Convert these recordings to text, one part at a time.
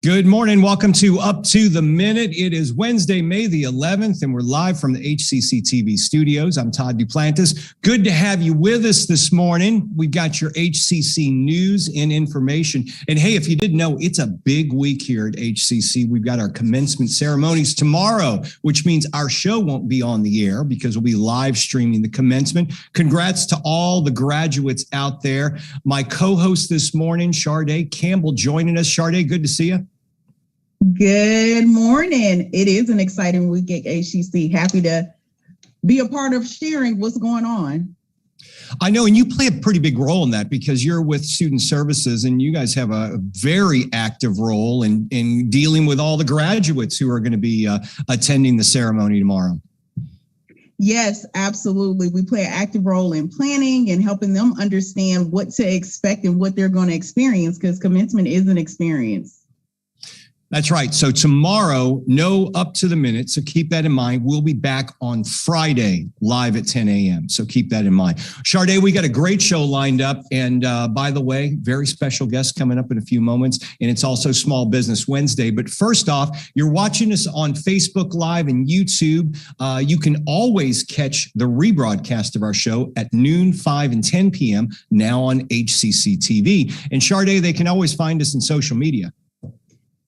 Good morning. Welcome to Up to the Minute. It is Wednesday, May the 11th, and we're live from the HCCTV studios. I'm Todd Duplantis. Good to have you with us this morning. We've got your HCC news and information. And hey, if you didn't know, it's a big week here at HCC. We've got our commencement ceremonies tomorrow, which means our show won't be on the air because we'll be live streaming the commencement. Congrats to all the graduates out there. My co-host this morning, Sharday Campbell, joining us. Sharday, good to see you. Good morning. It is an exciting week at HCC. Happy to be a part of sharing what's going on. I know, and you play a pretty big role in that because you're with Student Services and you guys have a very active role in dealing with all the graduates who are going to be attending the ceremony tomorrow. Yes, absolutely. We play an active role in planning and helping them understand what to expect and what they're going to experience because commencement is an experience. That's right. So tomorrow, no Up to the Minute. So keep that in mind. We'll be back on Friday live at 10 a.m. So keep that in mind. Sharday, we got a great show lined up. And by the way, very special guest coming up in a few moments. And it's also Small Business Wednesday. But first off, you're watching us on Facebook Live and YouTube. You can always catch the rebroadcast of our show at noon, 5 and 10 p.m. now on HCCTV. And Sharday, they can always find us in social media.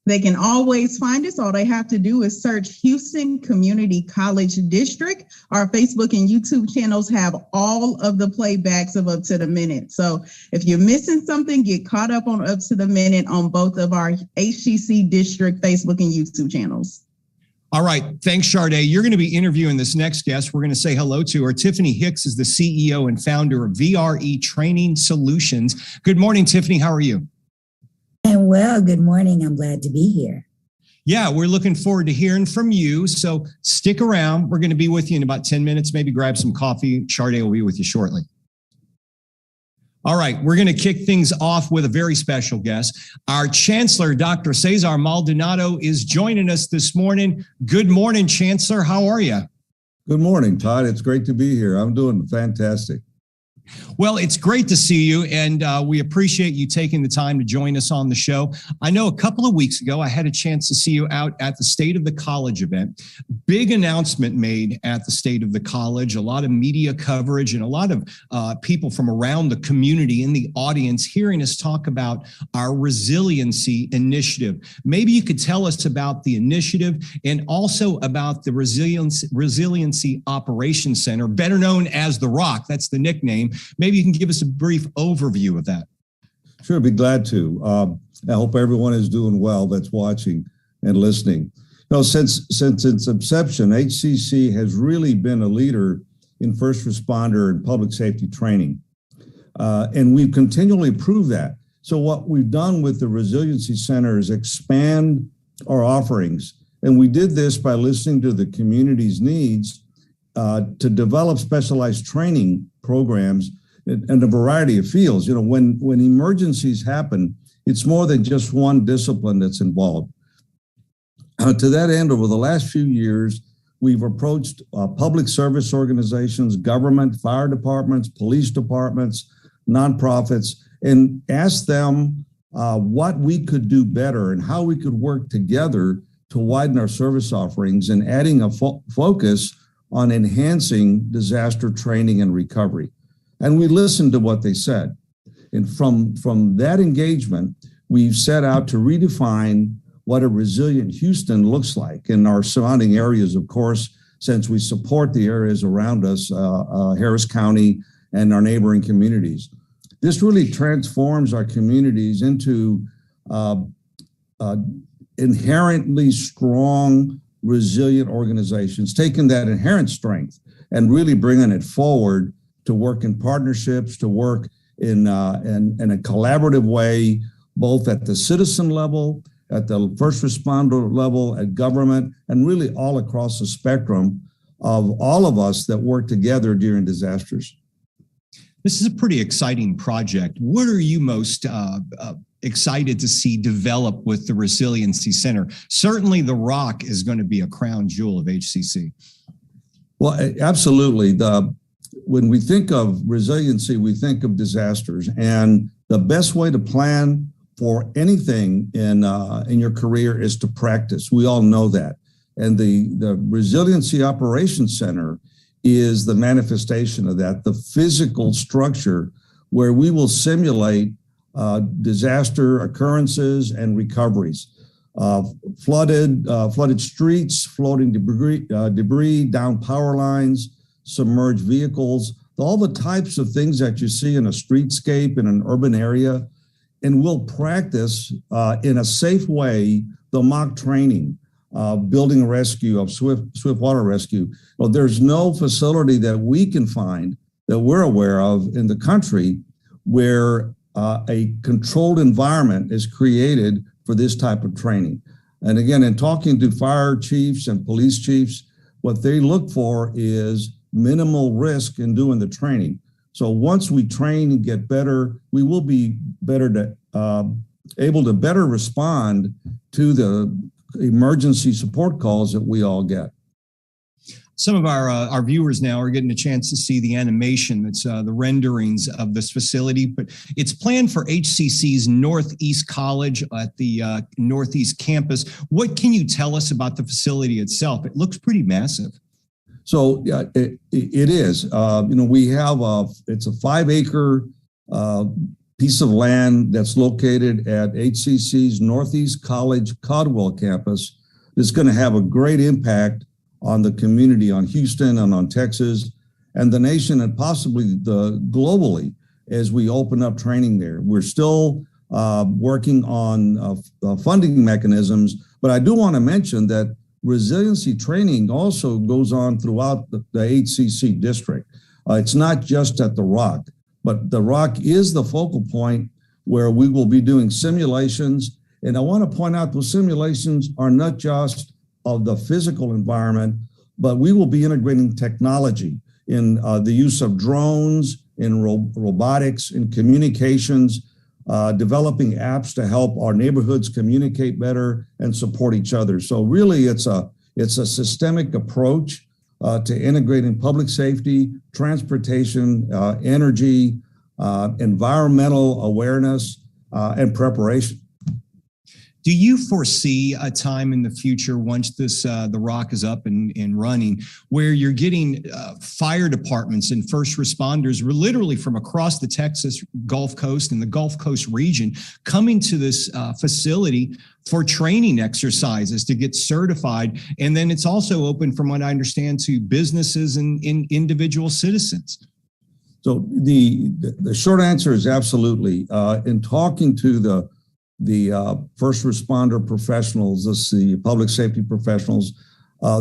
They can always find us. All they have to do is search Houston Community College District. Our Facebook and YouTube channels have all of the playbacks of Up to the Minute. So if you're missing something, get caught up on Up to the Minute on both of our HCC District Facebook and YouTube channels. All right. Thanks, Sharday. You're going to be interviewing this next guest. We're going to say hello to her. Tiffany Hicks is the CEO and founder of VRE Training Solutions. Good morning, Tiffany. How are you? And well, good morning. I'm glad to be here. Yeah, we're looking forward to hearing from you. So stick around. We're going to be with you in about 10 minutes. Maybe grab some coffee. Sharday will be with you shortly. All right, we're going to kick things off with a very special guest. Our Chancellor, Dr. Cesar Maldonado, is joining us this morning. Good morning, Chancellor. How are you? Good morning, Todd. It's great to be here. I'm doing fantastic. Well, it's great to see you, and we appreciate you taking the time to join us on the show. I know a couple of weeks ago, I had a chance to see you out at the State of the College event. Big announcement made at the State of the College, a lot of media coverage and a lot of people from around the community in the audience hearing us talk about our Resiliency Initiative. Maybe you could tell us about the initiative and also about the Resiliency Operations Center, better known as the ROC. That's the nickname. Maybe you can give us a brief overview of that. Sure, I'd be glad to. I hope everyone is doing well that's watching and listening. You know, since its inception, HCC has really been a leader in first responder and public safety training. And we've continually proved that. So what we've done with the Resiliency Center is expand our offerings. And we did this by listening to the community's needs to develop specialized training programs in a variety of fields. You know, when emergencies happen, it's more than just one discipline that's involved. To that end, over the last few years, we've approached public service organizations, government, fire departments, police departments, nonprofits, and asked them what we could do better and how we could work together to widen our service offerings and adding a focus on enhancing disaster training and recovery. And we listened to what they said. And from that engagement, we've set out to redefine what a resilient Houston looks like in our surrounding areas, of course, since we support the areas around us, Harris County and our neighboring communities. This really transforms our communities into inherently strong, resilient organizations, taking that inherent strength and really bringing it forward to work in partnerships, to work in a collaborative way, both at the citizen level, at the first responder level, at government, and really all across the spectrum of all of us that work together during disasters. This is a pretty exciting project. What are you most excited to see develop with the Resiliency Center? Certainly the ROC is going to be a crown jewel of HCC. Well, absolutely. When we think of resiliency, we think of disasters, and the best way to plan for anything in your career is to practice. We all know that. And the Resiliency Operations Center is the manifestation of that, the physical structure where we will simulate disaster occurrences and recoveries. Flooded streets, floating debris, down power lines, submerged vehicles, all the types of things that you see in a streetscape in an urban area. And we'll practice in a safe way the mock training, building rescue of swift water rescue. Well, there's no facility that we can find that we're aware of in the country where a controlled environment is created for this type of training. And again, in talking to fire chiefs and police chiefs, what they look for is minimal risk in doing the training. So once we train and get better, we will be able to better respond to the emergency support calls that we all get. Some of our viewers now are getting a chance to see the animation that's the renderings of this facility, but it's planned for HCC's Northeast College at the Northeast campus. What can you tell us about the facility itself? It looks pretty massive. So it is. We have it's a 5-acre piece of land that's located at HCC's Northeast College Caldwell campus. It's going to have a great impact on the community, on Houston and on Texas and the nation and possibly globally as we open up training there. We're still working on funding mechanisms, but I do want to mention that resiliency training also goes on throughout the HCC district. It's not just at the Rock, but the Rock is the focal point where we will be doing simulations. And I want to point out those simulations are not just of the physical environment, but we will be integrating technology in the use of drones, in robotics, in communications, developing apps to help our neighborhoods communicate better and support each other. So really it's a systemic approach to integrating public safety, transportation, energy, environmental awareness, and preparation. Do you foresee a time in the future once this the Rock is up and running where you're getting fire departments and first responders literally from across the Texas Gulf Coast and the Gulf Coast region coming to this facility for training exercises to get certified? And then it's also open, from what I understand, to businesses and individual citizens. So the short answer is absolutely. In talking to the first responder professionals, the public safety professionals,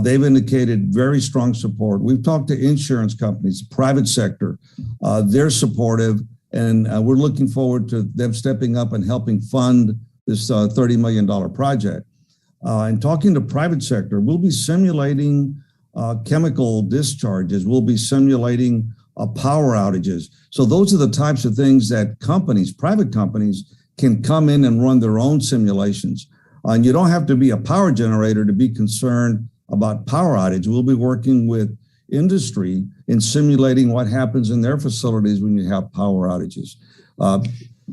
they've indicated very strong support. We've talked to insurance companies, private sector, they're supportive, and we're looking forward to them stepping up and helping fund this $30 million project. And talking to private sector, we'll be simulating chemical discharges, we'll be simulating power outages. So those are the types of things that companies, private companies, can come in and run their own simulations. And you don't have to be a power generator to be concerned about power outage. We'll be working with industry in simulating what happens in their facilities when you have power outages.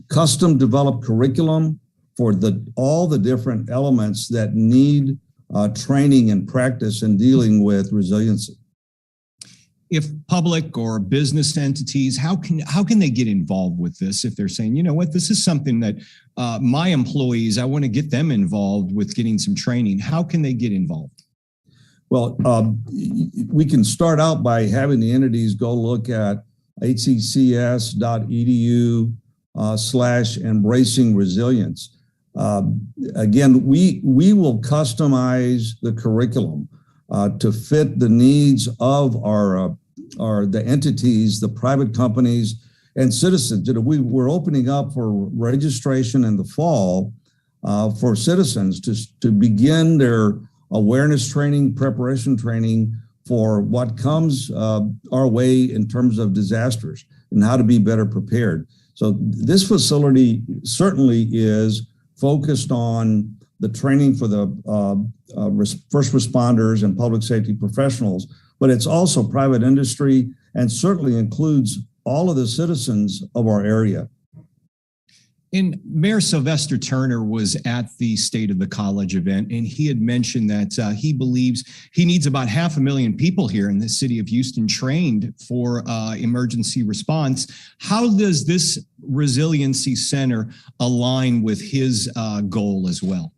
Custom developed curriculum for all the different elements that need training and practice in dealing with resiliency. If public or business entities, how can they get involved with this if they're saying, you know what, this is something that my employees, I want to get them involved with getting some training. How can they get involved? Well, we can start out by having the entities go look at hccs.edu/embracing resilience. Again, we will customize the curriculum to fit the needs of the entities, the private companies, and citizens. We're opening up for registration in the fall for citizens to begin their awareness training, preparation training for what comes our way in terms of disasters and how to be better prepared. So this facility certainly is focused on the training for the first responders and public safety professionals, but it's also private industry and certainly includes all of the citizens of our area. And Mayor Sylvester Turner was at the State of the College event, and he had mentioned that he believes he needs about 500,000 people here in the city of Houston trained for emergency response. How does this Resiliency Center align with his goal as well?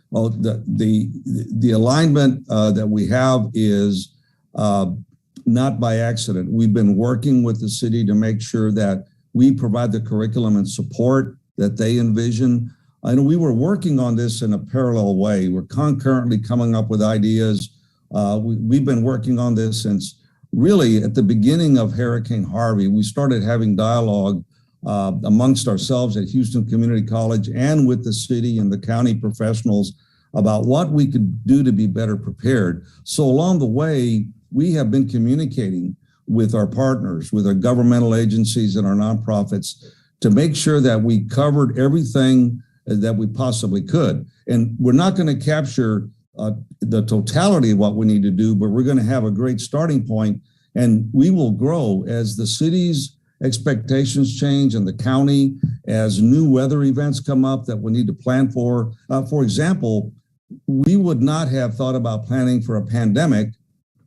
Well, the alignment that we have is not by accident. We've been working with the city to make sure that we provide the curriculum and support that they envision. I know we were working on this in a parallel way. We're concurrently coming up with ideas. We've been working on this since really at the beginning of Hurricane Harvey. We started having dialogue amongst ourselves at Houston Community College and with the city and the county professionals about what we could do to be better prepared. So along the way, we have been communicating with our partners, with our governmental agencies and our nonprofits to make sure that we covered everything that we possibly could. And we're not going to capture the totality of what we need to do, but we're going to have a great starting point, and we will grow as the city's expectations change and the county, as new weather events come up that we need to plan for. For example, we would not have thought about planning for a pandemic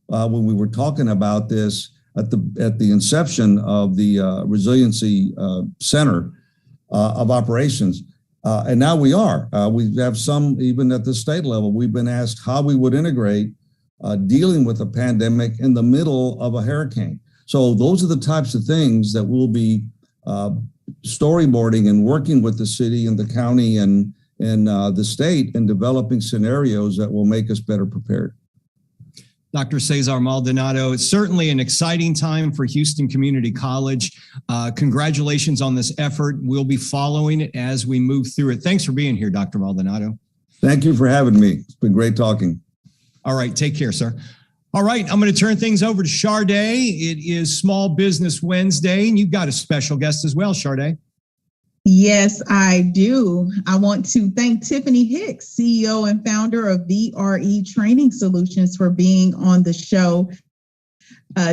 when we were talking about this at the inception of the Resiliency Center of Operations. And now we are. We have some, even at the state level, we've been asked how we would integrate dealing with a pandemic in the middle of a hurricane. So those are the types of things that we'll be storyboarding and working with the city and the county and the state in developing scenarios that will make us better prepared. Dr. Cesar Maldonado, it's certainly an exciting time for Houston Community College. Congratulations on this effort. We'll be following it as we move through it. Thanks for being here, Dr. Maldonado. Thank you for having me. It's been great talking. All right, take care, sir. All right, I'm going to turn things over to Sade. It is Small Business Wednesday, and you've got a special guest as well, Sade. Yes, I do. I want to thank Tiffany Hicks, CEO and founder of VRE Training Solutions, for being on the show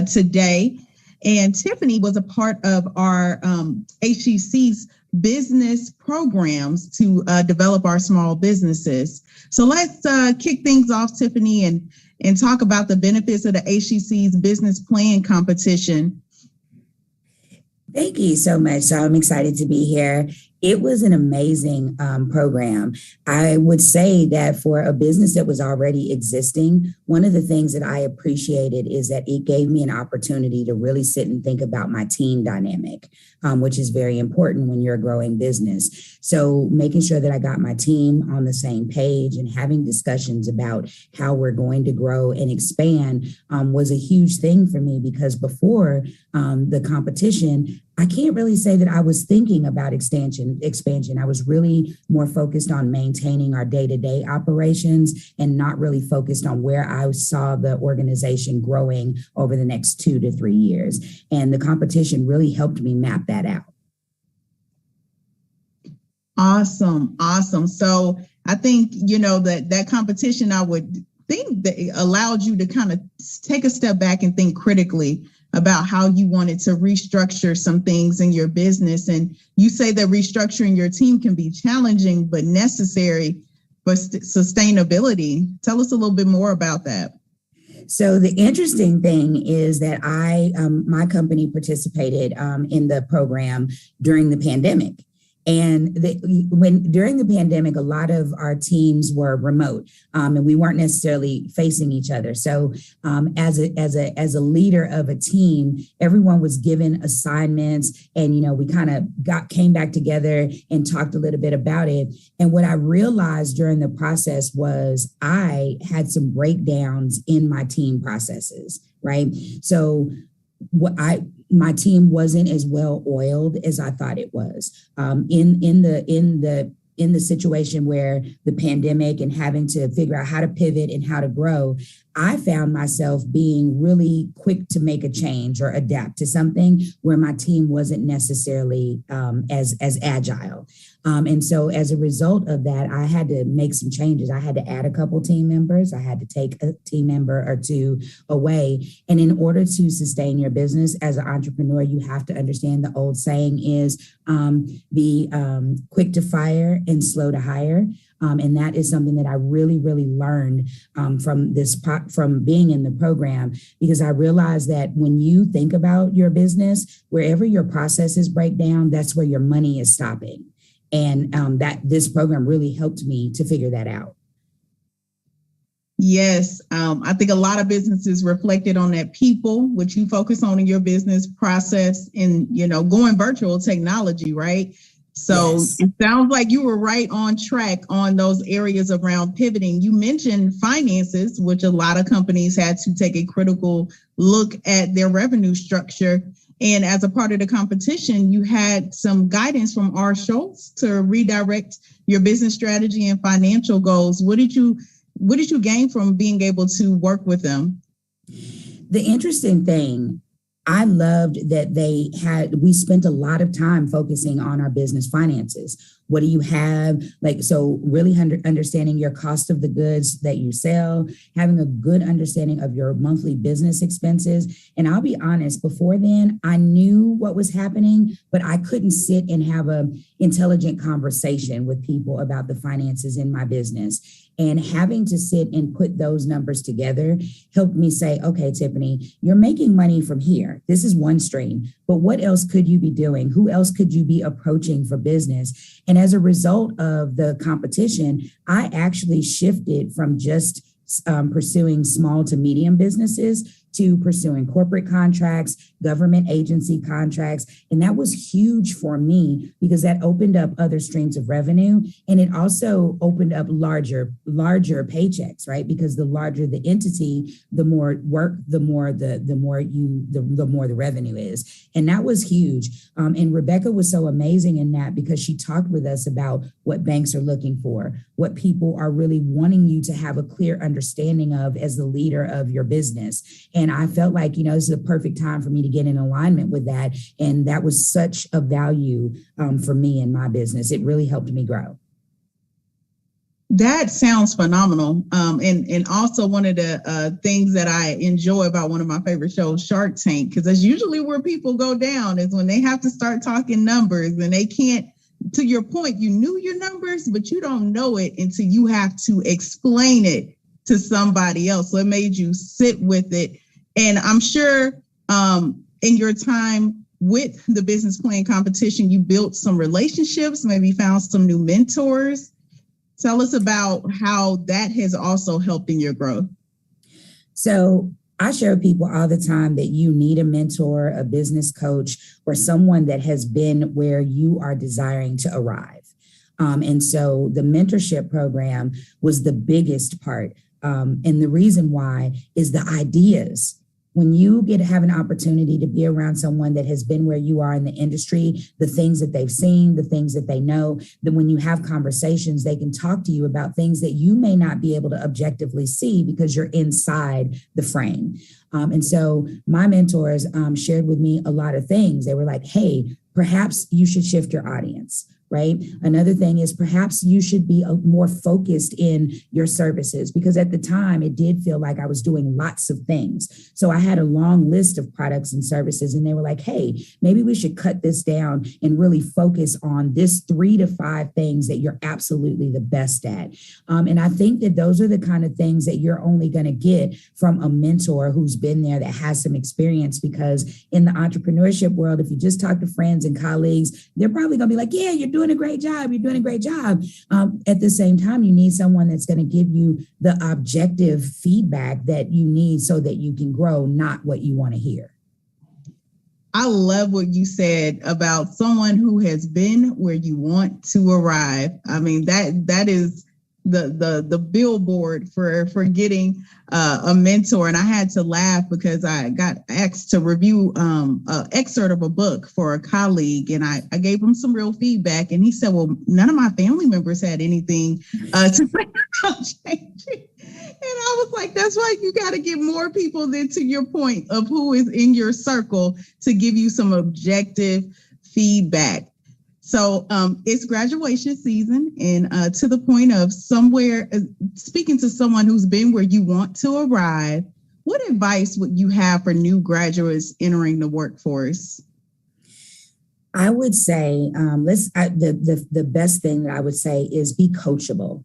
today. And Tiffany was a part of our HCC's business programs to develop our small businesses. So let's kick things off, Tiffany, and talk about the benefits of the HCC's business plan competition. Thank you so much. So I'm excited to be here. It was an amazing program. I would say that for a business that was already existing, one of the things that I appreciated is that it gave me an opportunity to really sit and think about my team dynamic, which is very important when you're a growing business. So making sure that I got my team on the same page and having discussions about how we're going to grow and expand was a huge thing for me, because before the competition, I can't really say that I was thinking about expansion. I was really more focused on maintaining our day-to-day operations and not really focused on where I saw the organization growing over the next 2 to 3 years. And the competition really helped me map that out. Awesome. So I think, that competition, I would think that allowed you to kind of take a step back and think critically about how you wanted to restructure some things in your business. And you say that restructuring your team can be challenging, but necessary for sustainability. Tell us a little bit more about that. So the interesting thing is that my company participated in the program during the pandemic. And during the pandemic, a lot of our teams were remote, and we weren't necessarily facing each other. So as a leader of a team, everyone was given assignments, and we kind of came back together and talked a little bit about it. And what I realized during the process was I had some breakdowns in my team processes, right? So my team wasn't as well oiled as I thought it was. In the situation where the pandemic and having to figure out how to pivot and how to grow, I found myself being really quick to make a change or adapt to something where my team wasn't necessarily as agile. And so as a result of that, I had to make some changes. I had to add a couple team members. I had to take a team member or two away. And in order to sustain your business as an entrepreneur, you have to understand the old saying is be quick to fire and slow to hire. And that is something that I really, really learned from being in the program, because I realized that when you think about your business, wherever your processes break down, that's where your money is stopping. And that this program really helped me to figure that out. Yes, I think a lot of businesses reflected on that people, which you focus on in your business process, and going virtual technology, right? So yes. It sounds like you were right on track on those areas around pivoting. You mentioned finances, which a lot of companies had to take a critical look at their revenue structure. And as a part of the competition, you had some guidance from R. Schultz to redirect your business strategy and financial goals. What did you gain from being able to work with them? The interesting thing, I loved that we spent a lot of time focusing on our business finances. What do you have? So really understanding your cost of the goods that you sell, having a good understanding of your monthly business expenses. And I'll be honest, before then, I knew what was happening, but I couldn't sit and have an intelligent conversation with people about the finances in my business. And having to sit and put those numbers together helped me say, okay, Tiffany, you're making money from here. This is one stream, but what else could you be doing? Who else could you be approaching for business? And as a result of the competition, I actually shifted from just pursuing small to medium businesses to pursuing corporate contracts, government agency contracts. And that was huge for me because that opened up other streams of revenue. And it also opened up larger paychecks, right? Because the larger the entity, the more work, the more the revenue is. And that was huge. And Rebecca was so amazing in that because she talked with us about what banks are looking for, what people are really wanting you to have a clear understanding of as the leader of your business. And I felt like, this is a perfect time for me to get in alignment with that. And that was such a value for me in my business. It really helped me grow. That sounds phenomenal. And also one of the things that I enjoy about one of my favorite shows, Shark Tank, because that's usually where people go down is when they have to start talking numbers and they can't, to your point, you knew your numbers, but you don't know it until you have to explain it to somebody else. So it made you sit with it. And I'm sure in your time with the business plan competition, you built some relationships, maybe found some new mentors. Tell us about how that has also helped in your growth. So I share with people all the time that you need a mentor, a business coach, or someone that has been where you are desiring to arrive. And so the mentorship program was the biggest part. And the reason why is the ideas. When you have an opportunity to be around someone that has been where you are in the industry, the things that they've seen, the things that they know, then when you have conversations, they can talk to you about things that you may not be able to objectively see because you're inside the frame. And so my mentors shared with me a lot of things. They were like, hey, perhaps you should shift your audience. Right. Another thing is perhaps you should be more focused in your services, because at the time it did feel like I was doing lots of things. So I had a long list of products and services, and they were like, hey, maybe we should cut this down and really focus on this 3 to 5 things that you're absolutely the best at. And I think that those are the kind of things that you're only going to get from a mentor who's been there, that has some experience, because in the entrepreneurship world, if you just talk to friends and colleagues, they're probably going to be like, yeah, you're doing a great job. You're doing a great job. At the same time, you need someone that's going to give you the objective feedback that you need so that you can grow, not what you want to hear. I love what you said about someone who has been where you want to arrive. I mean, that is the billboard for getting a mentor, and I had to laugh because I got asked to review an excerpt of a book for a colleague, and I gave him some real feedback, and he said, "Well, none of my family members had anything to say about changing." And I was like, "That's why you got to get more people then, to your point of who is in your circle, to give you some objective feedback." So it's graduation season, and to the point of speaking to someone who's been where you want to arrive, what advice would you have for new graduates entering the workforce? I would say the best thing that I would say is be coachable.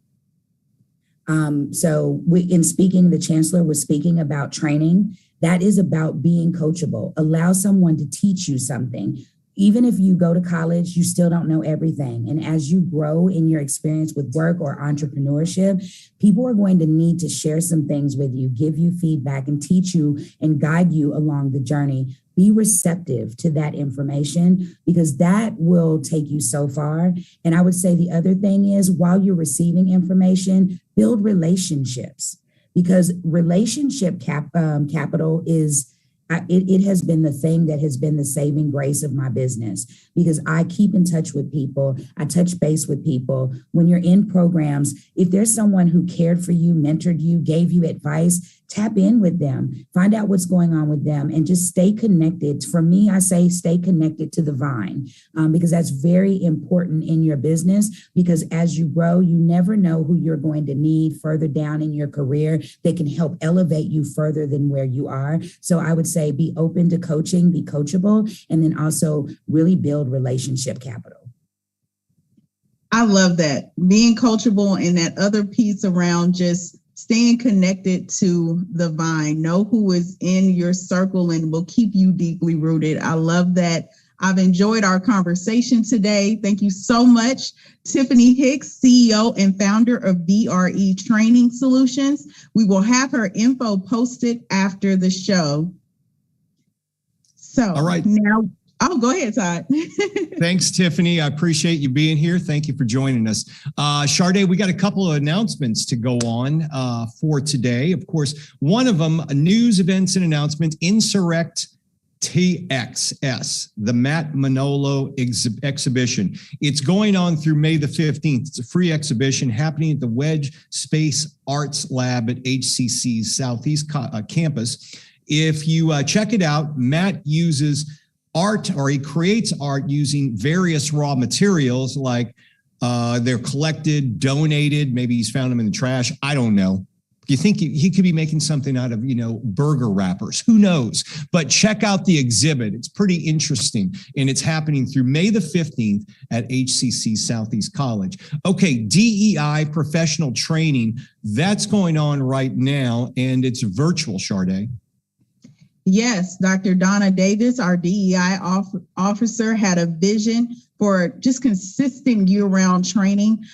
In speaking, the Chancellor was speaking about training. That is about being coachable. Allow someone to teach you something. Even if you go to college, you still don't know everything. And as you grow in your experience with work or entrepreneurship, people are going to need to share some things with you, give you feedback, and teach you and guide you along the journey. Be receptive to that information, because that will take you so far. And I would say the other thing is, while you're receiving information, build relationships, because relationship capital is it has been the thing that has been the saving grace of my business, because I keep in touch with people. I touch base with people. When you're in programs, if there's someone who cared for you, mentored you, gave you advice, tap in with them, find out what's going on with them, and just stay connected. For me, I say stay connected to the vine, because that's very important in your business, because as you grow, you never know who you're going to need further down in your career that can help elevate you further than where you are. So I would say be open to coaching, be coachable, and then also really build relationship capital. I love that. Being coachable, and that other piece around just staying connected to the vine. Know who is in your circle and will keep you deeply rooted. I love that. I've enjoyed our conversation today. Thank you so much, Tiffany Hicks, CEO and founder of VRE Training Solutions. We will have her info posted after the show. So all right. Now, go ahead, Todd. Thanks, Tiffany. I appreciate you being here. Thank you for joining us. Sade, we got a couple of announcements to go on for today. Of course, one of them, news, events, and announcements, Insurrect TXS, the Matt Manalo exhibition. It's going on through May the 15th. It's a free exhibition happening at the Wedge Space Arts Lab at HCC's Southeast campus. If you check it out, Matt uses art, or he creates art using various raw materials, like they're collected, donated, maybe he's found them in the trash. I don't know. You think he could be making something out of, burger wrappers? Who knows? But check out the exhibit. It's pretty interesting. And it's happening through May the 15th at HCC Southeast College. Okay, DEI professional training, that's going on right now, and it's virtual, Sade. Yes, Dr. Donna Davis, our DEI officer, had a vision for just consistent year-round training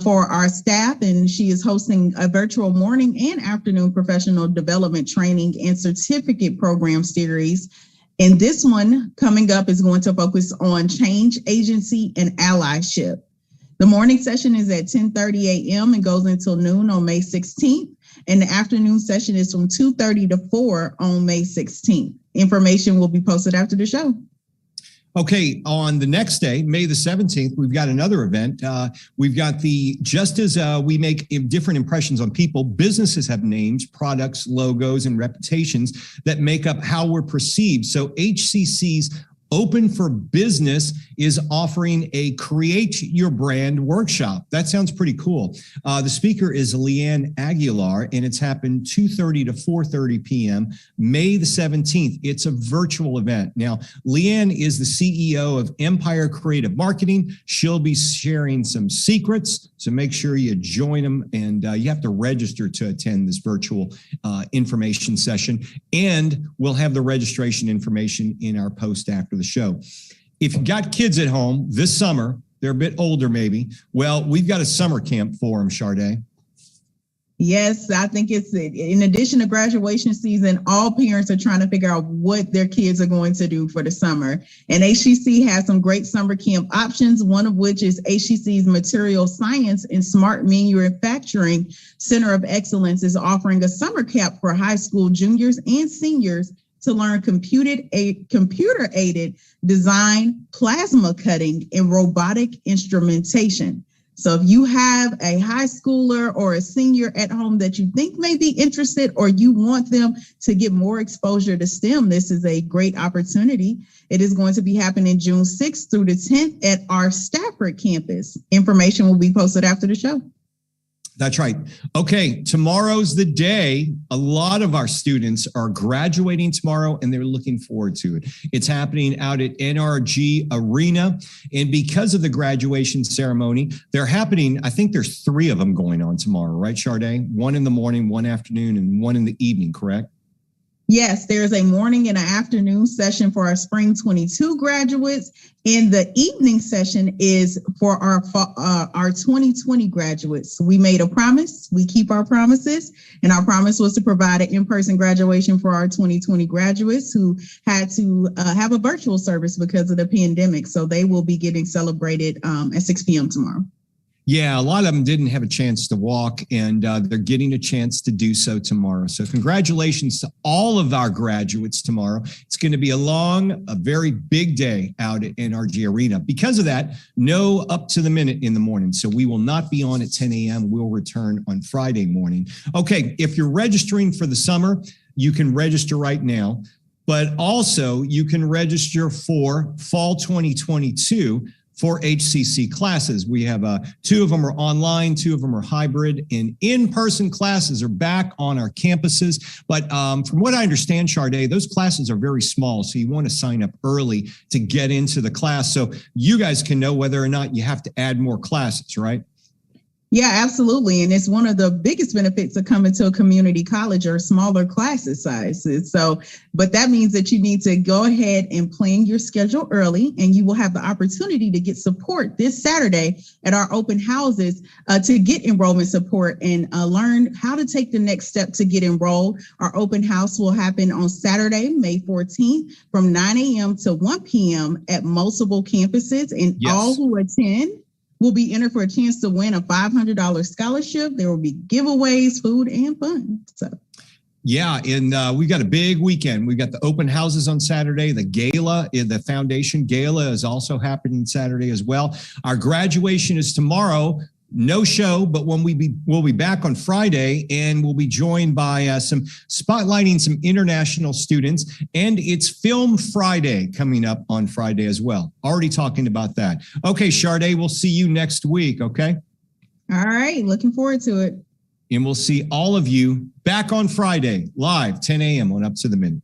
for our staff, and she is hosting a virtual morning and afternoon professional development training and certificate program series. And this one coming up is going to focus on change agency and allyship. The morning session is at 10:30 a.m. and goes until noon on May 16th. And the afternoon session is from 2:30 to 4 on May 16th. Information will be posted after the show. Okay, on the next day, May the 17th, we've got another event. We've got just as we make different impressions on people, businesses have names, products, logos, and reputations that make up how we're perceived. So HCC's Open for Business is offering a Create Your Brand workshop. That sounds pretty cool. The speaker is Leanne Aguilar, and it's happened 2:30 to 4:30 p.m., May the 17th. It's a virtual event. Now, Leanne is the CEO of Empire Creative Marketing. She'll be sharing some secrets, so make sure you join them, and you have to register to attend this virtual information session, and we'll have the registration information in our post after the show. If you've got kids at home this summer, they're a bit older maybe, well, we've got a summer camp for them, Sade. Yes, I think it's in addition to graduation season, all parents are trying to figure out what their kids are going to do for the summer. And HCC has some great summer camp options, one of which is HCC's Material Science and Smart Manufacturing Center of Excellence is offering a summer camp for high school juniors and seniors to learn computer-aided design, plasma cutting, and robotic instrumentation. So if you have a high schooler or a senior at home that you think may be interested or you want them to get more exposure to STEM, this is a great opportunity. It is going to be happening June 6th through the 10th at our Stafford campus. Information will be posted after the show. That's right. Okay, tomorrow's the day. A lot of our students are graduating tomorrow and they're looking forward to it. It's happening out at NRG Arena. And because of the graduation ceremony, they're happening, I think there's 3 of them going on tomorrow, right, Sade? 1 in the morning, 1 afternoon, and 1 in the evening, correct? Yes, there's a morning and an afternoon session for our spring 22 graduates, and the evening session is for our 2020 graduates. We made a promise, we keep our promises, and our promise was to provide an in-person graduation for our 2020 graduates who had to have a virtual service because of the pandemic. So they will be getting celebrated at 6 p.m. tomorrow. Yeah, a lot of them didn't have a chance to walk, and they're getting a chance to do so tomorrow. So congratulations to all of our graduates tomorrow. It's going to be a very big day out at NRG Arena. Because of that, no up to the minute in the morning. So we will not be on at 10 a.m. We'll return on Friday morning. Okay, if you're registering for the summer, you can register right now. But also, you can register for fall 2022 for HCC classes. We have 2 of them are online, 2 of them are hybrid, and in-person classes are back on our campuses. But from what I understand, Sade, those classes are very small, so you want to sign up early to get into the class so you guys can know whether or not you have to add more classes, right? Yeah, absolutely. And it's one of the biggest benefits of coming to a community college or smaller classes sizes. So, but that means that you need to go ahead and plan your schedule early, and you will have the opportunity to get support this Saturday at our open houses to get enrollment support and learn how to take the next step to get enrolled. Our open house will happen on Saturday, May 14th from 9 a.m. to 1 p.m. at multiple campuses, and all who attend will be entered for a chance to win a $500 scholarship. There will be giveaways, food, and fun. So, yeah, and we got a big weekend. We got the open houses on Saturday. The gala, the foundation gala, is also happening Saturday as well. Our graduation is tomorrow. No show, but we'll be back on Friday, and we'll be joined by spotlighting some international students, and it's Film Friday coming up on Friday as well. Already talking about that. Okay, Sade, we'll see you next week, okay? All right, looking forward to it. And we'll see all of you back on Friday, live, 10 a.m. on Up to the Minute.